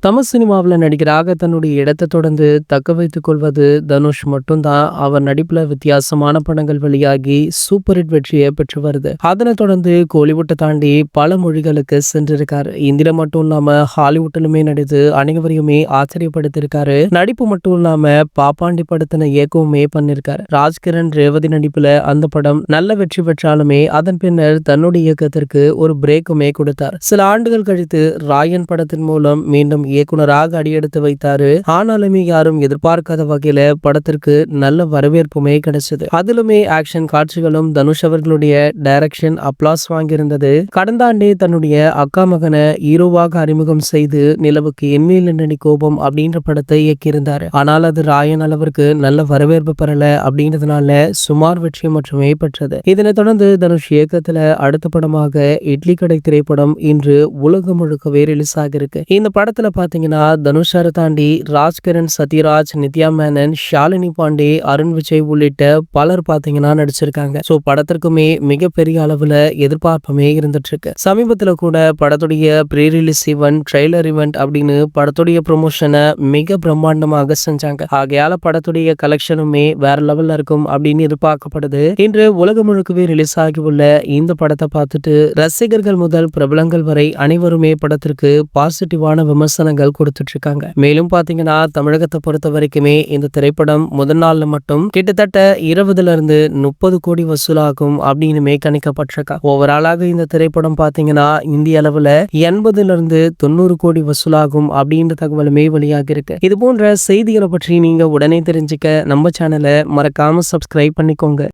தமிழ் சினிமாவுல நடிகராக தன்னுடைய இடத்தை தொடர்ந்து தக்க வைத்துக் கொள்வது தனுஷ் மட்டும்தான். அவர் நடிப்புல வித்தியாசமான படங்கள் வெளியாகி சூப்பர் ஹிட் வெற்றியை பெற்று வருது. அதனைத் தொடர்ந்து கோலிவுட்டை தாண்டி பல மொழிகளுக்கு சென்றிருக்காரு. இந்தியில மட்டும் இல்லாம ஹாலிவுட்டிலுமே நடித்து அனைவரையுமே ஆச்சரியப்படுத்திருக்காரு. நடிப்பு மட்டும் இல்லாம பாப்பாண்டி படத்தின இயக்கவுமே பண்ணிருக்காரு. ராஜ்கிரண் ரேவதி நடிப்புல அந்த படம் நல்ல வெற்றி பெற்றாலுமே அதன் பின்னர் தன்னுடைய இயக்கத்திற்கு ஒரு பிரேக்குமே கொடுத்தார். சில ஆண்டுகள் கழித்து ராயன் படத்தின் மூலம் மீண்டும் இயக்குனராக அடியெடுத்து வைத்தாரு. ஆனாலுமே யாரும் எதிர்பார்க்காத வகையில படத்திற்கு நல்ல வரவேற்புமே கிடைச்சது. அதிலுமே ஆக்ஷன் காட்சிகளும் தனுஷ் அவர்களுடைய டைரக்ஷன் அப்ளாஸ் வாங்கியிருந்தது. கடந்த ஆண்டே தன்னுடைய அக்கா மகனை ஹீரோவாக அறிமுகம் செய்து நிலவுக்கு என்மேல் என்னடி கோபம் அப்படின்ற படத்தை இயக்கியிருந்தாரு. ஆனால் அது ராயன் அளவிற்கு நல்ல வரவேற்பு பெறல அப்படின்றதுனால சுமார் வெற்றி மட்டுமே பெற்றது. இதனைத் தொடர்ந்து தனுஷ் இயக்கத்துல அடுத்த படமாக இட்லி கடை திரைப்படம் இன்று உலகம் முழுக்கவே ரிலீஸ் ஆகிருக்கு. இந்த படத்துல பாத்தீங்கன்னா தனுஷாரை தாண்டி ராஜ்கிரண், சத்யராஜ், நித்யா மேனன், ஷாலினி பாண்டே, அருண் விஜய் உள்ளிட்ட பலர் பாத்தீங்கன்னா நடிச்சிருக்காங்க. சோ படத்திற்குமே மிகப்பெரிய அளவுல எதிர்பார்ப்புமே இருந்துட்டு இருக்கு. சமீபத்துல கூட படத்துடைய pre release event, trailer event அப்படின்னு படத்துடைய ப்ரொமோஷனை மிக பிரம்மாண்டமாக செஞ்சாங்க. ஆகையால படத்துடைய கலெக்ஷனுமே வேற லெவல்ல இருக்கும் அப்படின்னு எதிர்பார்க்கப்படுது. இன்று உலகம் முழுக்கவே ரிலீஸ் ஆகி உள்ள இந்த படத்தை பார்த்துட்டு ரசிகர்கள் முதல் பிரபலங்கள் வரை அனைவருமே படத்திற்கு பாசிட்டிவான விமர்சனங்கள் கொடுத்துட்டு இருக்காங்க. மேலும் பாத்தீங்கன்னா தமிழகத்தை பொறுத்த வரைக்குமே இந்த திரைப்படம் முதல் நாள்ல மட்டும் கிட்டத்தட்ட 20-30 கோடி வசூலாகும் அப்படின்னு கணிக்கப்பட்டிருக்கா. ஓவராலாக இந்த திரைப்படம் பாத்தீங்கன்னா இந்திய அளவுல 80-90 கோடி வசூலாகும் அப்படின்ற தகவலுமே வெளியாகி இருக்கு. இது போன்ற செய்திகளை பற்றி நீங்க உடனே தெரிஞ்சுக்க நம்ம சேனலை மறக்காம சப்ஸ்கிரைப் பண்ணிக்கோங்க.